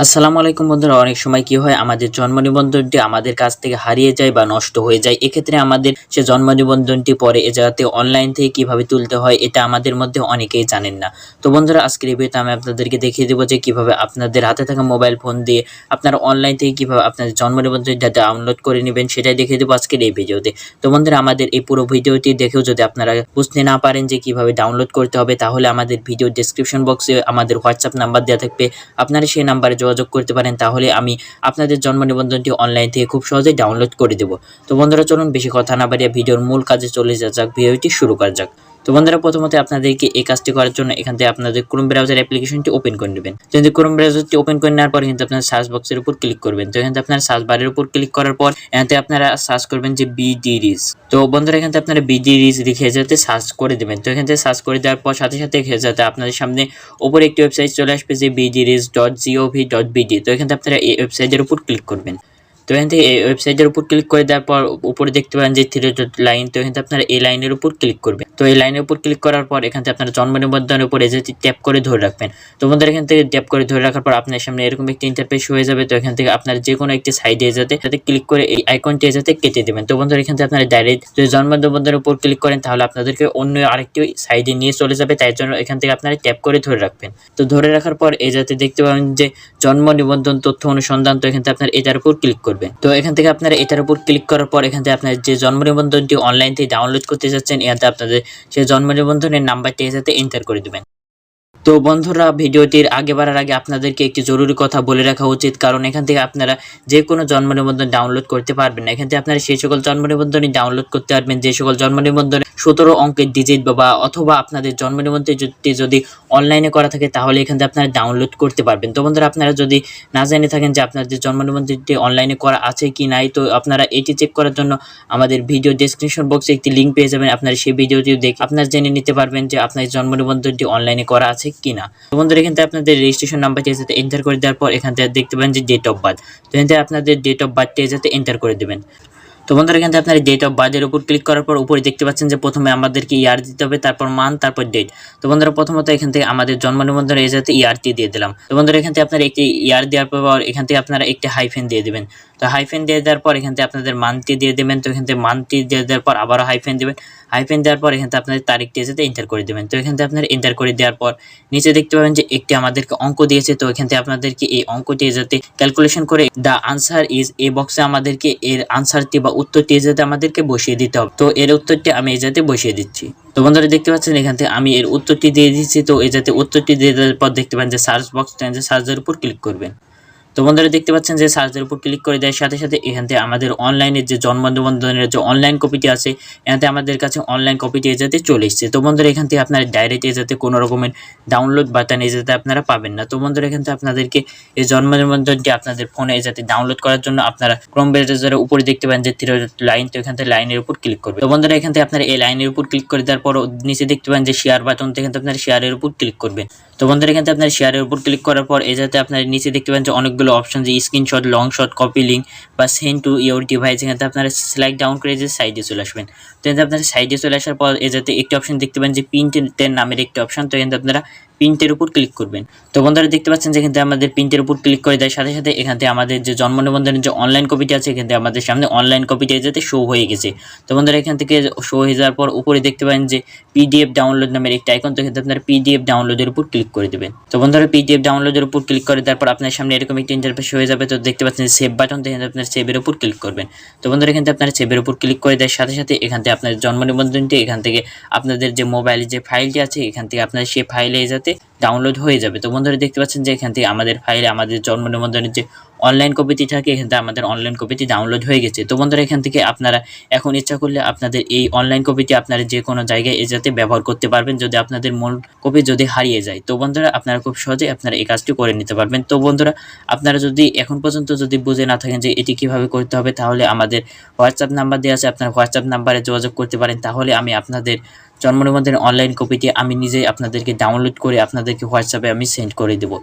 আসসালামু আলাইকুম বন্ধুরা, অনেক সময় কি হয় আমাদের জন্ম নিবন্ধনটি আমাদের কাছ থেকে হারিয়ে যায় বা নষ্ট হয়ে যায়। এক্ষেত্রে আমাদের সে জন্ম নিবন্ধনটি পরে এ জায়গাতে অনলাইন থেকে কিভাবে তুলতে হয় এটা আমাদের মধ্যে অনেকেই জানেন না। তো বন্ধুরা, আজকের এই ভিডিওতে আমি আপনাদেরকে দেখিয়ে দেবো যে কিভাবে আপনাদের হাতে থাকা মোবাইল ফোন দিয়ে আপনারা অনলাইন থেকে কিভাবে আপনাদের জন্ম নিবন্ধনটা ডাউনলোড করে নেবেন সেটাই দেখিয়ে দেবো আজকের এই ভিডিওতে। তো বন্ধুরা, আমাদের এই পুরো ভিডিওটি দেখেও যদি আপনারা বুঝতে না পারেন যে কিভাবে ডাউনলোড করতে হবে, তাহলে আমাদের ভিডিও ডেসক্রিপশন বক্সে আমাদের হোয়াটসঅ্যাপ নাম্বার দেওয়া থাকবে, আপনারা সেই নাম্বারে যোগাযোগ করতে পারেন। তাহলে আমি আপনাদের জন্ম নিবন্ধনটি অনলাইন থেকে খুব সহজেই ডাউনলোড করে দেব। তো বন্ধুরা, চলুন বেশি কথা না বাড়িয়ে ভিডিওর মূল কাজে চলে যাক, ভিডিওটি শুরু করা যাক। তো বন্ধুরা, প্রথমত আপনাদেরকে এই কাজটি করার জন্য এখান থেকে আপনাদের ক্রোম ব্রাউজার অ্যাপ্লিকেশনটি ওপেন করে নেবেন। তো ক্রোম ব্রাউজারটি ওপেন করে নেওয়ার পর কিন্তু আপনারা সার্চ বক্সের উপর ক্লিক করবেন। তো এখানে আপনারা সার্চ বারের উপর ক্লিক করার পর এখানে আপনারা সার্চ করবেন যে বিডি রিজ। তো বন্ধুরা, এখানে আপনারা বিডি রিজ লিখে যাতে সার্চ করে দেবেন। তো এখান থেকে সার্চ করে দেওয়ার পর সাথে সাথে যাতে আপনাদের সামনে উপরে একটি ওয়েবসাইট চলে আসবে যে bdriz.gov.bd। তো এখানে আপনারা এই ওয়েবসাইটের উপর ক্লিক করবেন। তো এখান থেকে এই ওয়েবসাইটের উপর ক্লিক করে দেওয়ার পর উপরে দেখতে পাবেন যে থ্রি ডট লাইন। তো এখানে আপনারা এই লাইনের উপর ক্লিক করবেন। তো এই লাইনের উপর ক্লিক করার পর এখান থেকে আপনারা জন্ম নিবন্ধনের উপর এজেন্সি ট্যাপ করে ধরে রাখবেন। তো বন্ধুরা, এখান থেকে ট্যাপ করে ধরে রাখার পর আপনার সামনে এরকম একটি ইন্টারফেস হয়ে যাবে। তো এখান থেকে আপনারা যে কোনো একটি সাইডে যাতে ক্লিক করে এই আইকনটি যাতে কেটে দেবেন। তো বন্ধুরা, এখান থেকে আপনারা ডাইরেক্ট যদি জন্ম নিবন্ধনের উপর ক্লিক করেন তাহলে আপনাদেরকে অন্য আরেকটি সাইডে নিয়ে চলে যাবে। তাই জন্য এখান থেকে আপনারা ট্যাপ করে ধরে রাখবেন। তো ধরে রাখার পর এই যাতে দেখতে পাবেন যে জন্ম নিবন্ধন তথ্য অনুসন্ধান। তো এখান থেকে আপনারা এটার উপর ক্লিক করবেন। তো এখান থেকে আপনারা এটার উপর ক্লিক করার পর এখান থেকে আপনার যে জন্ম নিবন্ধনটি অনলাইন থেকে ডাউনলোড করতে যাচ্ছেন এখানে আপনাদের সেই জন্ম নিবন্ধনের নাম্বারটি যাতে এন্টার করে দেবেন। তো বন্ধুরা, ভিডিওটির আগে বাড়ার আগে আপনাদেরকে একটি জরুরি কথা বলে রাখা উচিত, কারণ এখান থেকে আপনারা যে কোনো জন্ম নিবন্ধন ডাউনলোড করতে পারবেন না। এখান থেকে আপনারা সেই সকল জন্ম নিবন্ধনই ডাউনলোড করতে পারবেন যে সকল জন্ম নিবন্ধনে 17 অঙ্কের ডিজিট বা অথবা আপনাদের জন্ম নিবন্ধনটি যদি অনলাইনে করা থাকে তাহলে এখান থেকে আপনারা ডাউনলোড করতে পারবেন। তো বন্ধুরা, আপনারা যদি না জেনে থাকেন যে আপনাদের জন্ম নিবন্ধনটি অনলাইনে করা আছে কি নাই, তো আপনারা এটি চেক করার জন্য আমাদের ভিডিও ডেসক্রিপশন বক্সে একটি লিঙ্ক পেয়ে যাবেন। আপনারা সেই ভিডিওটি দেখে আপনারা জেনে নিতে পারবেন যে আপনার জন্ম নিবন্ধনটি অনলাইনে করা আছে কিনা। তো বন্ধুরা, এখান থেকে আপনাদের রেজিস্ট্রেশন নাম্বারটি যাতে এন্টার করে দেওয়ার পর এখান থেকে দেখতে পাবেন যে ডেট অফ বার্থ। তো এখান থেকে আপনাদের ডেট অফ বার্থটি যাতে এন্টার করে দেবেন। তো বন্ধুরা, এখান থেকে আপনার ডেট অফ বার্থের উপর ক্লিক করার পর উপরে দেখতে পাচ্ছেন যে প্রথমে আমাদেরকে ইয়ার দিতে হবে, তারপর মান্থ, তারপর ডেট। তো বন্ধুরা, প্রথমত এখান থেকে আমাদের জন্ম নিবন্ধনের যাতে ইয়ারটি দিয়ে দিলাম। তো বন্ধুরা, এখান থেকে আপনারা একটি ইয়ার দেওয়ার পর এখান থেকে আপনারা একটি হাইফেন দিয়ে দেবেন। তো হাইফেন দিয়ে দেওয়ার পর এখান থেকে আপনাদের মান্থটি দিয়ে দেবেন। তো এখান থেকে মান্থটি দিয়ে দেওয়ার পর আবারও হাইফেন দেবেন। হাইফেন দেওয়ার পর এখান থেকে আপনাদের তারিখটি যাতে এন্টার করে দেবেন। তো এখান থেকে আপনারা এন্টার করে দেওয়ার পর নিচে দেখতে পাবেন যে একটি আমাদেরকে অঙ্ক দিয়েছে। তো এখান থেকে আপনাদেরকে এই অঙ্কটি যাতে ক্যালকুলেশন করে দ্য আনসার ইজ এই বক্সে আমাদেরকে এর আনসারটি বা উত্তরটি যাতে আমাদেরকে বসিয়ে দিতে হবে। তো এর উত্তরটি আমি এই যাতে বসিয়ে দিচ্ছি। তো বন্ধুরা, দেখতে পাচ্ছেন এখান থেকে আমি এর উত্তরটি দিয়ে দিচ্ছি। তো এই যাতে উত্তরটি দিয়ে দেওয়ার পর দেখতে পান যে সার্চ বক্স, সার্চের উপর ক্লিক করবেন। তো বন্ধুরা, দেখতে পাচ্ছেন যে সার্চের উপর ক্লিক করে দেওয়ার সাথে সাথে এখান থেকে আমাদের অনলাইনের যে জন্ম নিবন্ধনের যে অনলাইন কপিটি আছে এখানে আমাদের কাছে অনলাইন কপিটি যাতে চলে এসেছে। তো বন্ধুরা, এখান থেকে আপনারা ডাইরেক্ট যাতে কোনো রকমের ডাউনলোড বাটন যাতে আপনারা পাবেন না। তো বন্ধুরা, এখান থেকে আপনাদেরকে এই জন্ম নিবন্ধনটি আপনাদের ফোনে যাতে ডাউনলোড করার জন্য আপনারা ক্রোম ব্রাউজারের উপরে দেখতে পান যে থ্রি ডট লাইন। তো এখান থেকে লাইনের উপর ক্লিক করবেন। তো বন্ধুরা, এখান থেকে আপনারা এই লাইনের উপর ক্লিক করে দেওয়ার পর নিচে দেখতে পান যে শেয়ার বাটন। তো এখান থেকে আপনারা শেয়ারের উপর ক্লিক করবেন। তো বন্ধুরা, এখান থেকে আপনার শেয়ারের উপর ক্লিক করার পর এই যাতে আপনার নিচে দেখতে পান যে অনেকগুলো অপশন, যে screenshot, long shot, copy link বা সেন্ড টু ইউর ডিভাইস। এখান থেকে আপনারা স্লাইড ডাউন করে যে সাইডে চলে আসবেন। তো এখানে আপনারা সাইডে চলে আসার পর এই যাতে একটি অপশন দেখতে পান যে প্রিন্টের নামের একটি অপশন। তো এখান থেকে আপনারা প্রিন্টের উপর ক্লিক করবেন। তো বন্ধুরা, দেখতে পাচ্ছেন যে এখান থেকে আমাদের প্রিন্টের উপর ক্লিক করে দেওয়ার সাথে সাথে এখান থেকে আমাদের যে জন্ম নিবন্ধনের যে অনলাইন কপিটি আছে এখান থেকে আমাদের সামনে অনলাইন কপিটি যাতে শো হয়ে গেছে। তো বন্ধুরা, এখান থেকে শো হয়ে যাওয়ার পর উপরে দেখতে পাবেন যে পিডিএফ ডাউনলোড নামের একটি আইকন। তো এখান থেকে আপনারা পিডিএফ ডাউনলোডের উপর ক্লিক করে দেবেন। তো বন্ধুরা, পিডিএফ ডাউনলোডের উপর ক্লিক করে দেওয়ার পর আপনার সামনে এরকম একটি ইন্টারফেস হয়ে যাবে। তো দেখতে পাচ্ছেন সেভ বাটন। তো এখানে আপনার সেভের উপর ক্লিক করবেন। তো বন্ধুরা, এখান থেকে আপনারা সেভের উপর ক্লিক করে দেওয়ার সাথে সাথে এখান থেকে আপনাদের জন্ম নিবন্ধনটি এখান থেকে আপনাদের যে মোবাইলে যে ফাইলটি আছে এখান থেকে আপনার সেই ফাইলে যাতে ডাউনলোড হয়ে যাবে। তো বন্ধুরা, দেখতে পাচ্ছেন যে এখান থেকে আমাদের ফাইলে আমাদের জন্ম নিবন্ধনের যে অনলাইন কপিটি থাকে এখান থেকে আমাদের অনলাইন কপিটি ডাউনলোড হয়ে গেছে। তো বন্ধুরা, এখান থেকে আপনারা এখন ইচ্ছা করলে আপনাদের এই অনলাইন কপিটি আপনারা যে কোনো জায়গায় যাতে ব্যবহার করতে পারবেন যদি আপনাদের মূল কপি যদি হারিয়ে যায়। তো বন্ধুরা, আপনারা খুব সহজেই আপনারা এই কাজটি করে নিতে পারবেন। তো বন্ধুরা, আপনারা যদি এখন পর্যন্ত যদি বুঝে না থাকেন যে এটি কিভাবে করতে হবে তাহলে আমাদের হোয়াটসঅ্যাপ নাম্বার দেওয়া আছে, আপনারা হোয়াটসঅ্যাপ নাম্বারে যোগাযোগ করতে পারেন। তাহলে আমি আপনাদের জন্ম নিবন্ধনের অনলাইন কপিটি আমি নিজেই আপনাদেরকে ডাউনলোড করে আপনাদেরকে হোয়াটসঅ্যাপে আমি সেন্ড করে দেবো।